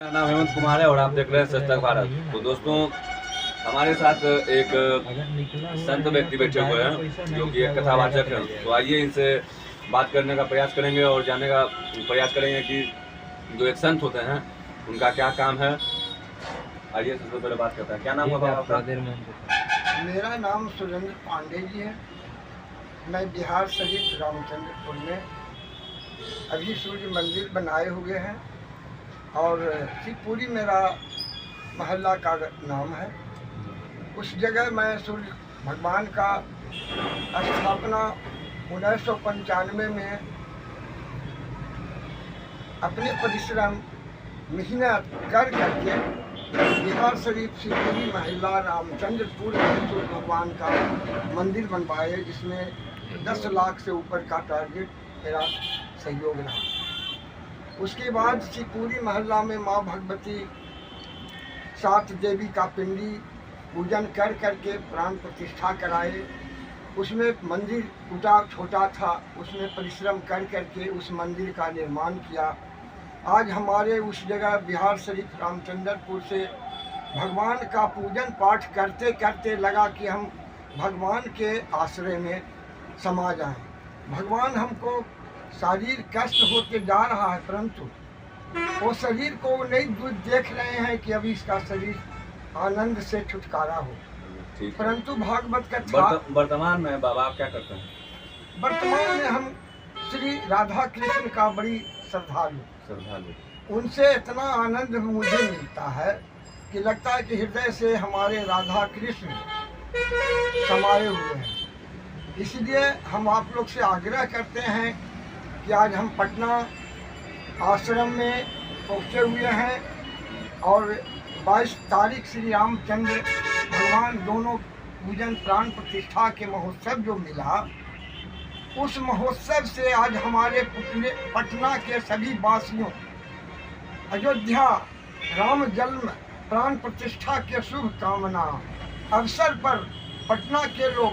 मेरा नाम हेमंत कुमार है और आप देख रहे हैं सच तक भारत। तो दोस्तों, हमारे साथ एक संत व्यक्ति बैठे हुए हैं जो कि एक कथावाचक हैं। तो आइए इनसे बात करने का प्रयास करेंगे और जानने का प्रयास करेंगे कि जो एक संत होते हैं उनका क्या काम है। आइए सबसे पहले बात करते हैं। क्या नाम है आपका? मेरा नाम सुरेंद्र पांडे जी है। मैं बिहार शरीफ रामचंद्रपुर में अभी सूर्य मंदिर बनाए हुए हैं और शिवपुरी मेरा महल्ला का नाम है। उस जगह मैं सूर्य भगवान का स्थापना 1995 में अपने परिश्रम मेहनत कर करके बिहार शरीफ शिवपुरी महल्ला रामचंद्रपुर में सूर्य भगवान का मंदिर बनवाए, जिसमें 10 लाख से ऊपर का टारगेट मेरा सहयोग रहा। उसके बाद शिवपुरी महल्ला में माँ भगवती 7 देवी का पिंडी पूजन कर करके प्राण प्रतिष्ठा कराए। उसमें मंदिर टूटा छोटा था, उसमें परिश्रम कर करके उस मंदिर का निर्माण किया। आज हमारे उस जगह बिहार शरीफ रामचंद्रपुर से भगवान का पूजन पाठ करते करते लगा कि हम भगवान के आश्रय में समा जाएं। भगवान हमको शारीर कष्ट होते जा रहा है, परंतु वो शरीर को नहीं देख रहे हैं कि अभी इसका शरीर आनंद से छुटकारा हो। परंतु भागवत कथा वर्तमान में बाबा आप क्या करते हैं? वर्तमान में हम श्री राधा कृष्ण का बड़ी श्रद्धालु उनसे इतना आनंद मुझे मिलता है कि लगता है कि हृदय से हमारे राधा कृष्ण समाये हुए हैं। इसलिए हम आप लोग से आग्रह करते हैं कि आज हम पटना आश्रम में पहुँचे हुए हैं और 22 तारीख श्री रामचंद्र भगवान दोनों पूजन प्राण प्रतिष्ठा के महोत्सव जो मिला, उस महोत्सव से आज हमारे पटना के सभी वासियों अयोध्या राम जन्म प्राण प्रतिष्ठा के शुभ कामना अवसर पर पटना के लोग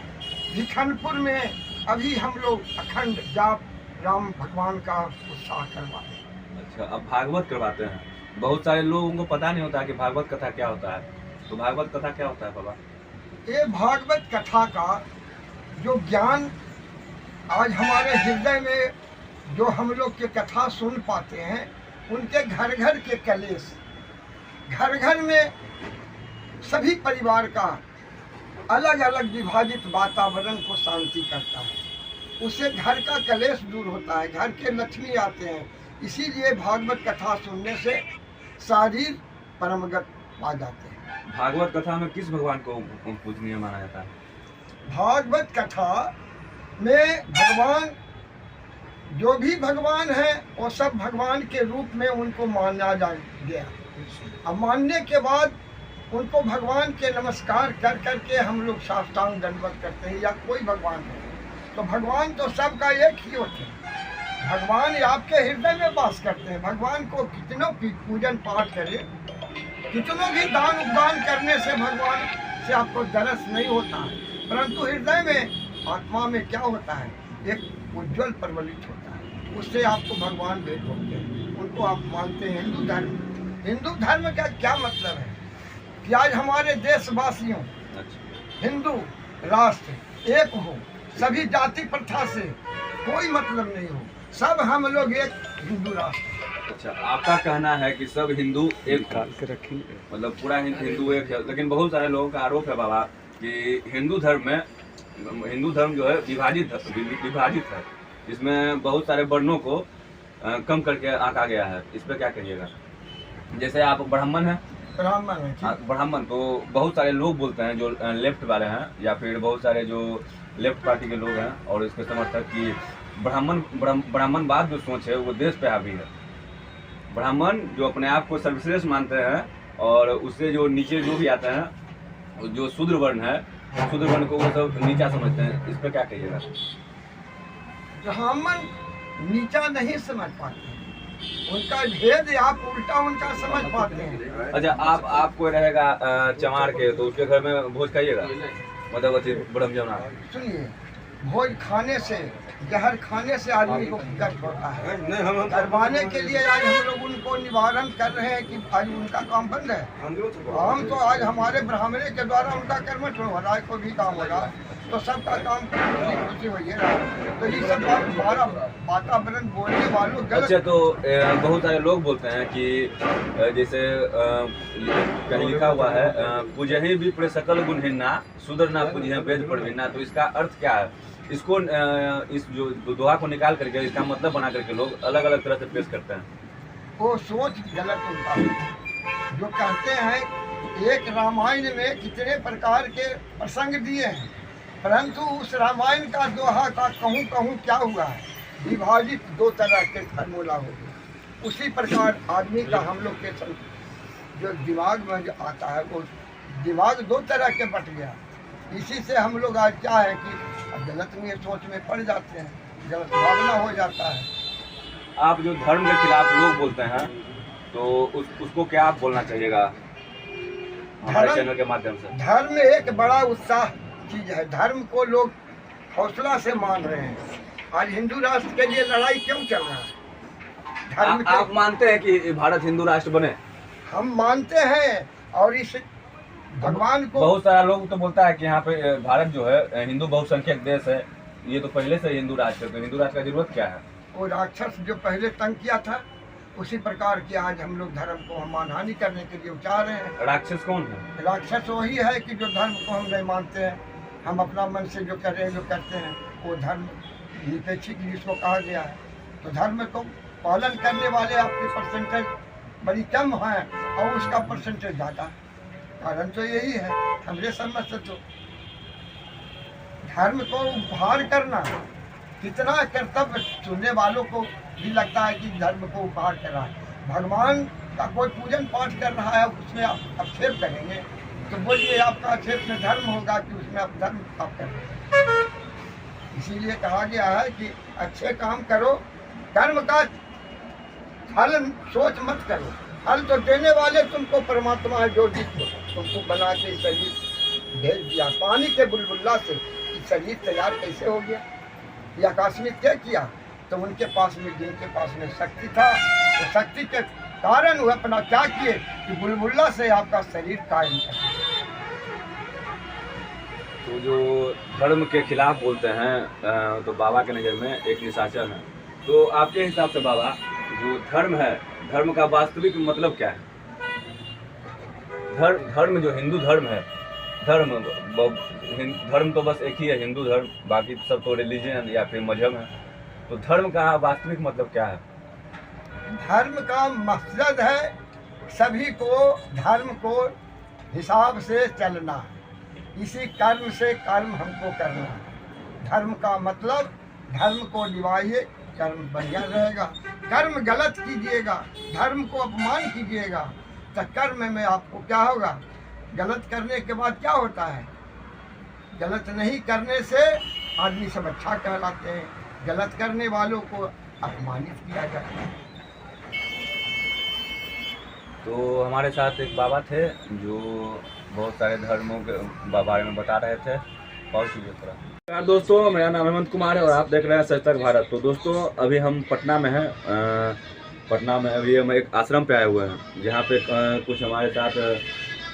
भिखनपुर में अभी हम लोग अखंड जाप राम भगवान का उत्साह करवाते हैं। अच्छा, अब भागवत करवाते हैं। बहुत सारे लोगों को पता नहीं होता कि भागवत कथा क्या होता है। तो भागवत कथा क्या होता है बाबा? ये भागवत कथा का जो ज्ञान आज हमारे हृदय में जो हम लोग के कथा सुन पाते हैं, उनके घर घर के कलेश, घर घर में सभी परिवार का अलग अलग विभाजित वातावरण को शांति करता है। उससे घर का कलेश दूर होता है, घर के लक्ष्मी आते हैं। इसीलिए भागवत कथा सुनने से शारीर परमगत पा जाते हैं। भागवत कथा में किस भगवान को पूजनीय माना जाता है? भागवत कथा में भगवान जो भी भगवान है वो सब भगवान के रूप में उनको माना जा गया। अब मानने के बाद उनको भगवान के नमस्कार कर करके हम लोग साष्टांग दंडवत करते हैं। या कोई भगवान हो तो भगवान तो सबका एक ही होते हैं। भगवान आपके हृदय में वास करते हैं। भगवान को कितनों पूजन पाठ करें, कितनों भी दान उपदान करने से भगवान से आपको दरस नहीं होता है, परंतु हृदय में आत्मा में क्या होता है, एक उज्ज्वल प्रवलित होता है। उससे आपको भगवान भेंट होते हैं। उनको आप मानते हैं। हिंदू धर्म का क्या मतलब है कि आज हमारे देशवासियों हिंदू राष्ट्र एक हो, सभी जाति प्रथा से कोई मतलब नहीं हो, सब हम लोग एक हिंदू राष्ट्र। अच्छा, आपका कहना है कि सब हिंदू एक मतलब पूरा हिंदू एक है, लेकिन बहुत सारे लोगों का आरोप है बाबा कि हिंदू धर्म जो है विभाजित है। इसमें बहुत सारे वर्णों को कम करके आंका गया है। इस पर क्या कहिएगा? जैसे आप ब्राह्मण हैं, ब्राह्मण तो बहुत सारे लोग बोलते हैं जो लेफ्ट वाले हैं या फिर बहुत सारे जो लेफ्ट पार्टी के लोग हैं और इसके समर्थक कि ब्राह्मणवाद जो सोच है वो देश पे हावी है। ब्राह्मण जो अपने आप को सर्वश्रेष्ठ मानते हैं और उससे जो नीचे जो भी आते हैं, जो शूद्र वर्ण है, शूद्र वर्ण को वो सब नीचा समझते हैं। इस पर क्या कहिएगा? ब्राह्मण नीचा नहीं समझ पाते, उनका भेद आप उल्टा उनका समझ पाते हैं। अच्छा, आपको रहेगा चमार के, तो उसके घर में भोज खाइएगा, मतलब ब्रह्म जमुना। सुनिए, भोज खाने से जहर खाने से आदमी को कष्ट होता है। करवाने के लिए आज हम लोग उनको निवारण कर रहे हैं कि आज उनका काम बंद है। हम तो आज हमारे ब्राह्मणे के द्वारा उनका कर्मठ हो रहा है, कोई भी काम हो रहा है तो सबका काम खुशी हो रहा है। तो ये सब हमारा वातावरण बोलने वालों गलत। अच्छा, तो बहुत सारे लोग बोलते हैं कि जैसे कहीं लिखा हुआ है पूजहि भी प्र सकल गुणहीना सुदर ना पूजहि वेद प्रवीणा, तो इसका अर्थ क्या है? इसको इस जो दोहा को निकाल करके इसका मतलब बना करके लोग अलग अलग तरह से पेश करते हैं। वो सोच गलत होता है। जो कहते हैं एक रामायण में कितने प्रकार के प्रसंग दिए हैं, परंतु उस रामायण का दोहा का कहूँ कहूँ क्या हुआ है, विभाजित दो तरह के फॉर्मूला हो गए। उसी प्रकार आदमी का हम लोग के जो दिमाग में जो आता है वो दिमाग दो तरह के बट गया। इसी से हम लोग आज क्या है कि गलत में सोच में पड़ जाते हैं, गलत भावना हो जाता है। आप जो धर्म के खिलाफ लोग बोलते हैं तो उसको क्या आप बोलना चाहिएगा हमारे चैनल के माध्यम से? धर्म एक बड़ा उत्साह चीज है, धर्म को लोग हौसला से मान रहे हैं। आज हिंदू राष्ट्र के लिए लड़ाई क्यों चल रहा है? धर्म आप मानते हैं कि भारत हिंदू राष्ट्र बने? हम मानते हैं, और इस भगवान को बहुत सारा लोग तो बोलता है कि यहाँ पे भारत जो है हिंदू बहुसंख्यक देश है, ये तो पहले से हिंदू राष्ट्र है, तो हिंदू राष्ट्र का जरूरत क्या है? वो राक्षस जो पहले तंग किया था उसी प्रकार की आज हम लोग धर्म को हम मानहानि करने के लिए उचार रहे हैं। राक्षस कौन है? राक्षस वही है कि जो धर्म को हम नहीं मानते हैं, हम अपना मन से जो कर रहे हैं जो करते हैं, वो धर्म निपेक्षिक जिसको कहा गया है। तो धर्म को पालन करने वाले आपके परसेंटेज बड़ी कम है और उसका परसेंटेज ज़्यादा। कारण तो यही है, हमरे समझ से तो धर्म को उपहार करना कितना कर्तव्य सुनने वालों को भी लगता है कि धर्म को उपहार कर रहा है। भगवान का कोई पूजन पाठ कर रहा है, उसमें आप आक्षेप करेंगे तो बोलिए आपका आक्षेप में धर्म होगा कि उसमें आप धर्म आप कर रहे हैं। इसीलिए कहा गया है कि अच्छे काम करो, कर्म का फल सोच मत करो। फल तो देने वाले तुमको परमात्मा है, जो तुमको बना के शरीर भेज दिया। पानी के बुलबुल्ला से शरीर तैयार कैसे हो गया? ये आकाश में क्या किया? तो उनके पास में जिनके पास में शक्ति था, तो शक्ति के कारण वो अपना क्या किए कि बुलबुल्ला से आपका शरीर कायम कर। तो जो धर्म के खिलाफ बोलते हैं तो बाबा के नज़र में एक निशाचर है। तो आपके हिसाब से बाबा जो धर्म है, धर्म का वास्तविक मतलब क्या है? धर्म जो हिंदू धर्म है, धर्म तो बस एक ही है, हिंदू धर्म, बाकी सब तो रिलीजन या फिर मजहब है। तो धर्म का वास्तविक मतलब क्या है? धर्म का मकसद है सभी को धर्म को हिसाब से चलना, इसी कर्म से कर्म हमको करना। धर्म का मतलब धर्म को निभाइए, कर्म बढ़िया रहेगा। कर्म गलत कीजिएगा, धर्म को अपमान कीजिएगा तो कर्म में आपको क्या होगा? गलत करने के बाद क्या होता है? गलत नहीं करने से आदमी सब अच्छा कहलाते हैं, गलत करने वालों को अपमानित किया जाता है। तो हमारे साथ एक बाबा थे जो बहुत सारे धर्मों के बारे में बता रहे थे। बहुत सी तरह। दोस्तों, मेरा नाम हेमंत कुमार है और आप देख रहे हैं सच तक भारत। तो दोस्तों, अभी हम पटना में हैं। पटना में अभी हम एक आश्रम पे आए हुए हैं, जहाँ पे कुछ हमारे साथ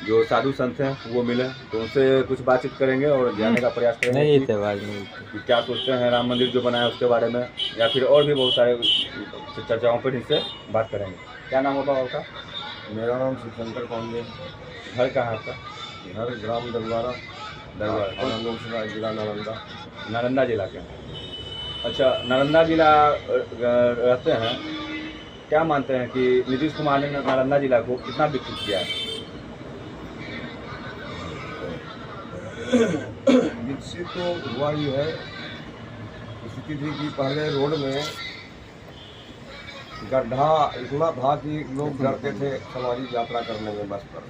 जो साधु संत हैं वो मिले, तो उनसे कुछ बातचीत करेंगे और जानने का प्रयास करेंगे कि क्या सोचते हैं राम मंदिर जो बनाया उसके बारे में, या फिर और भी बहुत सारे चर्चाओं पर इनसे बात करेंगे। क्या नाम होगा आपका? मेरा नाम शिवशंकर पांडे। घर कहाँ है आपका? घर ग्राम दरबारा, जिला नालंदा। नालंदा जिला के? अच्छा, नालंदा जिला रहते हैं। क्या मानते हैं कि नीतीश कुमार ने नालंदा जिला को कितना विकसित किया है? विकसित तो हुआ ही है। स्थिति थी कि पहले रोड में गड्ढा इतना था कि लोग डरते थे सवारी यात्रा करने में। बस पर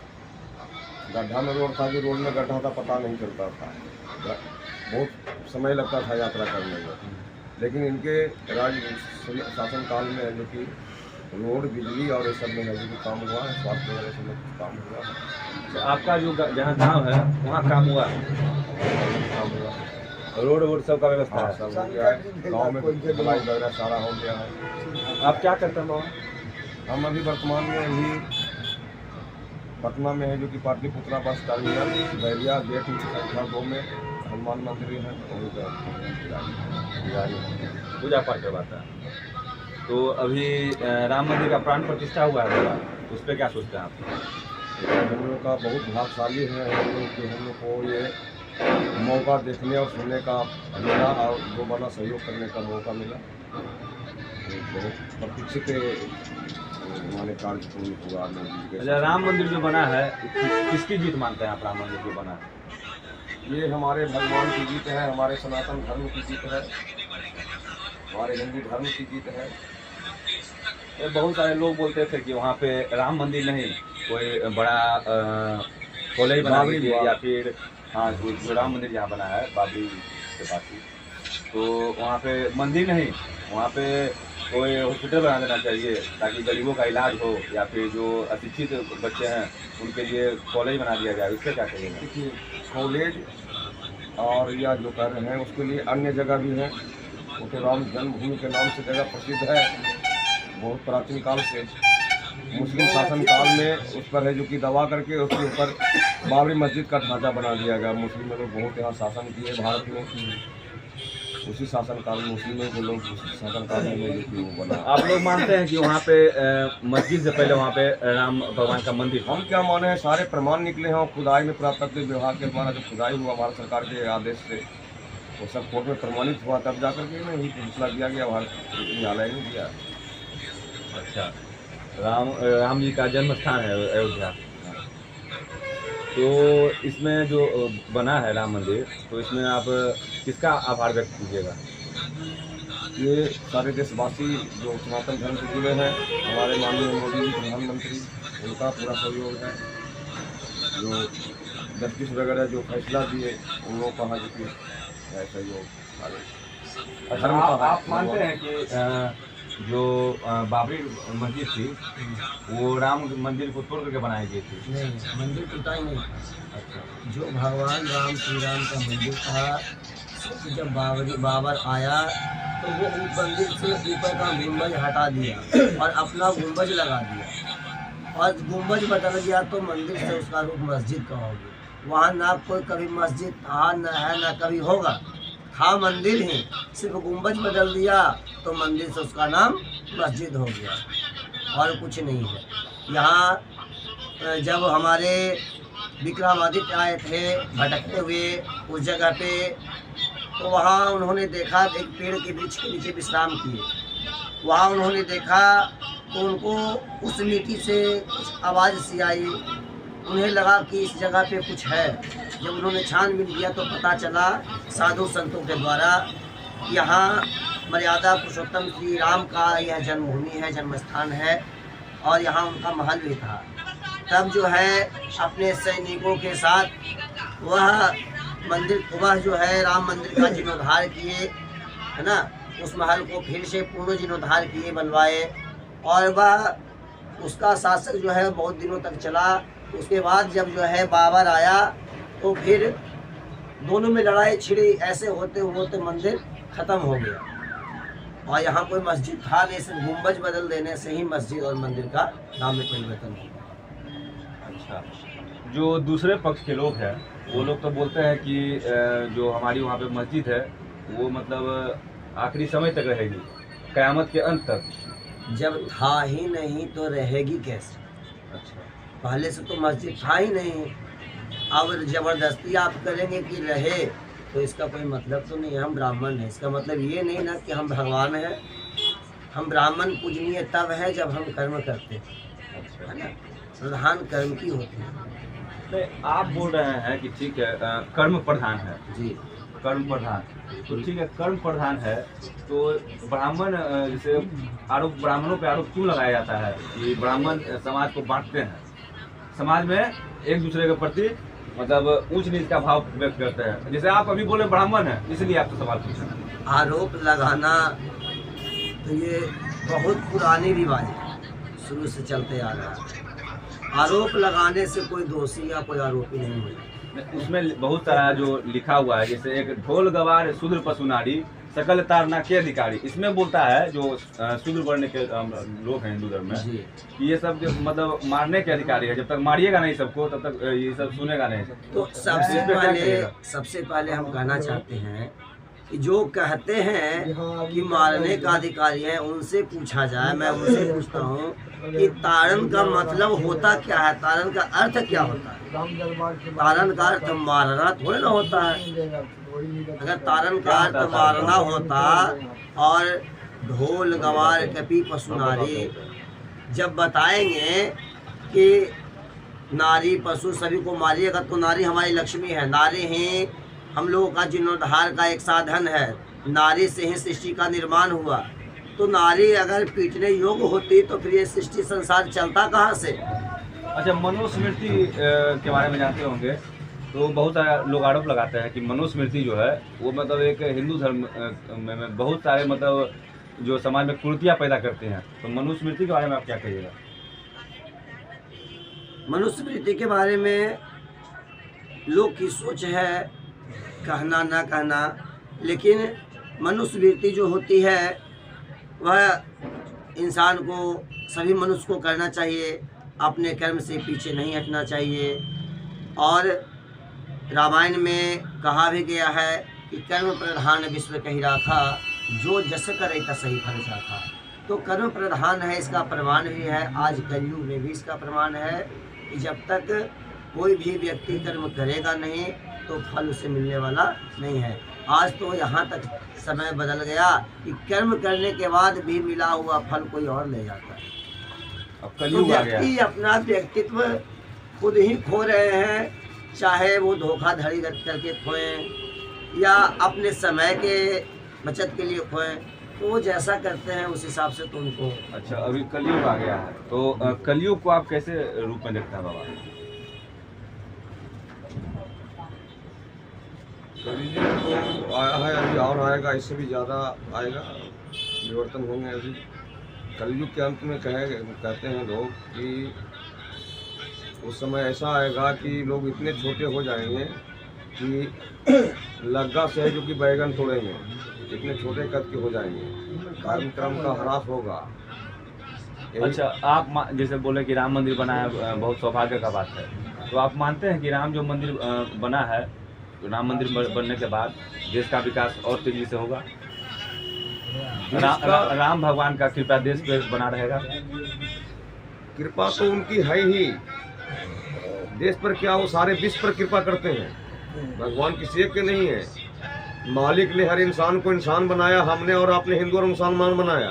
गड्ढा में रोड था कि रोड में गड्ढा था, पता नहीं चलता था, बहुत समय लगता था यात्रा करने में। लेकिन इनके राज शासन काल में जो कि रोड, बिजली और ये सब में जो कि काम हुआ है, स्वास्थ्य वगैरह सब में काम हुआ है। तो आपका जो जहाँ गांव है वहाँ काम हुआ है? काम हुआ। रोड वोड सब का व्यवस्था हाँ, है? सब हो गया है। गाँव में ढलाई वगैरह सारा हो गया है। आप क्या करते हैं बाबा? हम अभी वर्तमान में अभी पटना में है, जो कि Pataliputra bus terminal Bairiya gate संख्या 2 में हनुमान मंदिर है, वहीं पर पूजा पाठ करवाता है। तो अभी राम मंदिर का प्राण प्रतिष्ठा हुआ है बाबा, उस पर क्या सोचते हैं आप? हम लोग का बहुत भाग्यशाली है हम लोग कि हम लोग को ये मौका देखने और सुनने का मिला और दोबारा सहयोग करने का मौका मिला। बहुत प्रतीक्षित हमारे कार्य पूर्ण हुआ मोदी जी अच्छा, के। राम मंदिर जो बना है किसकी जीत मानते हैं आप? राम मंदिर जो बना है ये हमारे भगवान की जीत है, हमारे सनातन धर्म की जीत है, हमारे हिंदू धर्म की जीत है। ये बहुत सारे लोग बोलते थे कि वहाँ पे राम मंदिर नहीं, कोई बड़ा कॉलेज बना बाबरी दीजिए मस्जिद। या फिर हाँ जो राम मंदिर जहाँ बना है बाबरी के पास ही, तो वहाँ पे मंदिर नहीं, वहाँ पे कोई हॉस्पिटल बना देना चाहिए ताकि गरीबों का इलाज हो, या फिर जो अशिक्षित बच्चे हैं उनके लिए कॉलेज बना दिया जाए। इससे क्या कहेंगे? देखिए कॉलेज और या जो कर रहे हैं उसके लिए अन्य जगह भी हैं। वो तो राम जन्मभूमि के नाम से जगह प्रसिद्ध है, बहुत प्राचीन काल से। मुस्लिम शासन काल में उस पर है जो कि दबा करके उसके ऊपर बाबरी मस्जिद का ढांचा बना दिया गया। मुस्लिम लोग बहुत यहाँ शासन किए भारत में, उसी शासन काल में मुस्लिमों के लोग उसी शासन काल में जो कि वो बना। आप लोग मानते हैं कि वहाँ पे मस्जिद से पहले वहाँ पे राम भगवान का मंदिर था? हम क्या माने हैं, सारे प्रमाण निकले हैं। खुदाई में पुरातत्व विभाग के द्वारा जो खुदाई हुआ भारत सरकार के आदेश से, वो सब कोर्ट में प्रमाणित हुआ, तब जा करके नहीं फैसला दिया गया, भारत न्यायालय ने दिया। अच्छा, राम जी का जन्म स्थान है अयोध्या। तो इसमें जो बना है राम मंदिर, तो इसमें आप किसका आभार व्यक्त कीजिएगा? ये सारे देशवासी जो सनातन धर्म से जुड़े हैं, हमारे माननीय मोदी जी प्रधानमंत्री, उनका पूरा सहयोग है। जो जस्टिस वगैरह जो फैसला दिए उन लोगों का है कि है सहयोग सारे। अच्छा, आप मानते हैं कि जो बाबरी मस्जिद थी वो राम मंदिर को तोड़ करके बनाई गई थी? नहीं, मंदिर टूटा ही नहीं था। अच्छा, जो भगवान राम श्री राम का मंदिर था, जब बाबर आया तो वो उस मंदिर से ऊपर का गुंबज हटा दिया और अपना गुंबज लगा दिया, और गुंबज बदल गया तो मंदिर से उसका रूप मस्जिद का हो गया। वहाँ ना कोई कभी मस्जिद था न है न कभी होगा, था मंदिर ही, सिर्फ गुंबज बदल दिया तो मंदिर से उसका नाम मस्जिद हो गया, और कुछ नहीं है। यहाँ जब हमारे विक्रमादित्य आए थे भटकते हुए उस जगह पे, तो वहाँ उन्होंने देखा, एक पेड़ के वृक्ष के नीचे विश्राम किए। वहाँ उन्होंने देखा तो उनको उस मिट्टी से कुछ आवाज़ सी आई, उन्हें लगा कि इस जगह पे कुछ है। जब उन्होंने छानबीन किया तो पता चला साधु संतों के द्वारा यहाँ मर्यादा पुरुषोत्तम श्री राम का यह जन्मभूमि है, जन्मस्थान है, और यहाँ उनका महल भी था। तब जो है अपने सैनिकों के साथ वह जो है राम मंदिर का जीर्णोद्धार किए, है ना, उस महल को फिर से पूर्ण जीर्णोद्धार किए, बनवाए, और वह उसका शासक जो है बहुत दिनों तक चला। उसके बाद जब जो है बाबर आया तो फिर दोनों में लड़ाई छिड़ी, ऐसे होते होते मंदिर ख़त्म हो गया, और यहाँ कोई मस्जिद था नहीं, सिर्फ गुंबज बदल देने से ही मस्जिद और मंदिर का नाम में परिवर्तन हो गया। अच्छा, जो दूसरे पक्ष के लोग हैं वो लोग तो बोलते हैं कि जो हमारी वहाँ पे मस्जिद है वो मतलब आखिरी समय तक रहेगी, क़यामत के अंत तक। जब था ही नहीं तो रहेगी कैसे? अच्छा, पहले से तो मस्जिद था ही नहीं, अब ज़बरदस्ती आप करेंगे कि रहे, तो इसका कोई मतलब तो नहीं है। हम ब्राह्मण हैं, इसका मतलब ये नहीं ना कि हम भगवान हैं। हम ब्राह्मण पूजनीय तब है जब हम कर्म करते हैं, है ना, प्रधान कर्म की होती है। नहीं, आप बोल रहे हैं कि ठीक है कर्म प्रधान है जी, कर्म प्रधान, तो ठीक है कर्म प्रधान है, तो ब्राह्मण जैसे आरोप, ब्राह्मणों पे आरोप क्यों लगाया जाता है कि ब्राह्मण समाज को बांटते हैं, समाज में एक दूसरे के प्रति मतलब ऊंच नीच का भाव व्यक्त करते हैं? जैसे आप अभी बोले ब्राह्मण है, इसलिए आपसे सवाल पूछा। आरोप लगाना तो ये बहुत पुरानी रिवाज है, शुरू से चलते आ रहा है। आरोप लगाने से कोई दोषी या कोई आरोपी नहीं होता। उसमें बहुत सारा जो लिखा हुआ है, जैसे एक ढोल गवार शूद्र पशु नारी सकल तारना के अधिकारी, इसमें बोलता है जो शूद्र वर्ण के लोग हैं हिंदू धर्म में जी। कि ये सब मतलब मारने के अधिकारी है, जब तक मारिएगा नहीं सबको तब तक ये सब सुनेगा नहीं। तो इस पे क्या कहिएगा? सबसे पहले हम कहना चाहते हैं कि जो कहते हैं कि मारने का अधिकारी है उनसे पूछा जाए। मैं उनसे पूछता हूँ कि ताड़न का मतलब होता क्या है, ताड़न का अर्थ क्या होता है? ताड़न का अर्थ मारना थोड़ा ना होता है। अगर ताड़न का अर्थ मारना होता और ढोल गवार कपी पशु नारी जब बताएंगे कि नारी पशु सभी को मारिएगा, तो नारी हमारी लक्ष्मी है, नारी ही हम लोगों का जीर्णोद्धार का एक साधन है, नारी से ही सृष्टि का निर्माण हुआ। तो नारी अगर पीटने योग्य होती तो फिर ये सृष्टि संसार चलता कहाँ से? अच्छा, मनुस्मृति के बारे में जानते होंगे, तो बहुत सारे लोग आरोप लगाते हैं कि मनुस्मृति जो है वो मतलब एक हिंदू धर्म में बहुत सारे मतलब जो समाज में कुरीतियाँ पैदा करते हैं। तो मनुस्मृति के बारे में आप क्या कहिएगा? मनुस्मृति के बारे में लोग की सोच है, कहना ना कहना, लेकिन मनुस्मृति जो होती है वह इंसान को, सभी मनुष्य को करना चाहिए, अपने कर्म से पीछे नहीं हटना चाहिए। और रामायण में कहा भी गया है कि कर्म प्रधान विश्व कही राखा, जो जस करे तसही फल चाखा। तो कर्म प्रधान है, इसका प्रमाण भी है, आज कलयुग में भी इसका प्रमाण है कि जब तक कोई भी व्यक्ति कर्म करेगा नहीं तो फल उसे मिलने वाला नहीं है। आज तो यहाँ तक समय बदल गया कि कर्म करने के बाद भी मिला हुआ फल कोई और ले जाता है। अब तो कलयुग आ गया। व्यक्ति अपना व्यक्तित्व खुद ही खो रहे हैं, चाहे वो धोखाधड़ी करके खोएं या अपने समय के बचत के लिए खोएं, तो वो जैसा करते हैं उस हिसाब से तो उनको। अच्छा, अभी कलयुग आ गया है, तो कलयुग को आप कैसे रूप में देखते हैं बाबा? कलयुग तो आया है, अभी और आएगा, इससे भी ज़्यादा आएगा, परिवर्तन होंगे। अभी कलयुग के अंत में कहते हैं लोग कि उस समय ऐसा आएगा कि लोग इतने छोटे हो जाएंगे कि लग्गा से जो कि बैगन तोड़ेंगे, इतने छोटे कद के हो जाएंगे, कार्यक्रम का ह्रास होगा। अच्छा, आप जैसे बोले कि राम मंदिर बना है, बहुत सौभाग्य का बात है, तो आप मानते हैं कि राम जो मंदिर बना है, तो राम मंदिर बनने के बाद देश का विकास और तेजी से होगा? राम भगवान का कृपा देश पे बना रहेगा? कृपा तो उनकी है ही, देश पर क्या, वो सारे विश्व पर कृपा करते हैं, भगवान किसी एक के नहीं है। मालिक ने हर इंसान को इंसान बनाया, हमने और आपने हिंदू और मुसलमान बनाया।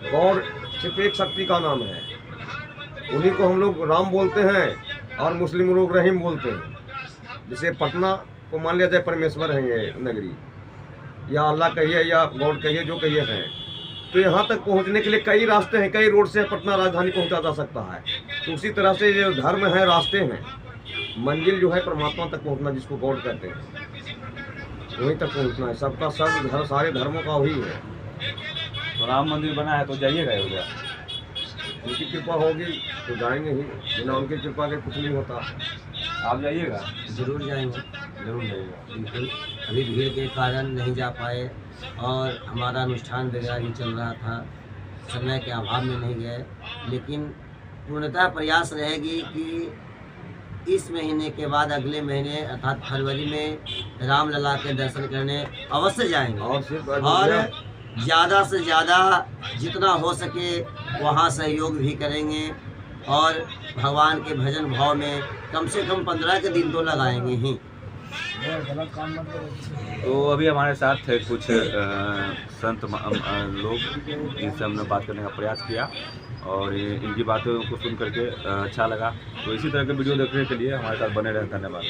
गॉड सिर्फ एक शक्ति का नाम है, उन्हीं को हम लोग राम बोलते हैं और मुस्लिम लोग रहीम बोलते हैं। जैसे पटना को मान लिया जाए परमेश्वर है ये नगरी, या अल्लाह कहिए या गॉड कहिए, जो कहिए हैं, तो यहाँ तक पहुँचने के लिए कई रास्ते हैं, कई रोड से पटना राजधानी पहुँचा जा सकता है। तो उसी तरह से जो धर्म है, रास्ते हैं, मंजिल जो है परमात्मा तक पहुँचना, जिसको गॉड कहते हैं, वहीं तक पहुँचना है। सबका सब धर्म, सारे धर्मों का वही है। तो राम मंदिर बना है तो जाइएगा अयोध्या? उनकी कृपा होगी तो जाएंगे ही, बिना उनकी कृपा के कुछ नहीं होता। आप जाइएगा? जरूर जाएंगे, जरूर जाइएगा। बिल्कुल। अभी भीड़ के कारण नहीं जा पाए और हमारा अनुष्ठान वगैरह भी चल रहा था, समय के अभाव में नहीं गए, लेकिन पूर्णतः प्रयास रहेगी कि इस महीने के बाद अगले महीने अर्थात फरवरी में रामलला के दर्शन करने अवश्य जाएंगे। और सिर्फ और ज़्यादा से ज़्यादा जितना हो सके वहाँ सहयोग भी करेंगे और भगवान के भजन भाव में कम से कम 15 के दिन तो लगाएंगे ही। तो अभी हमारे साथ थे कुछ संत लोग, जिनसे हमने बात करने का प्रयास किया और इनकी बातों को सुन करके अच्छा लगा। तो इसी तरह के वीडियो देखने के लिए हमारे साथ बने रहें। धन्यवाद।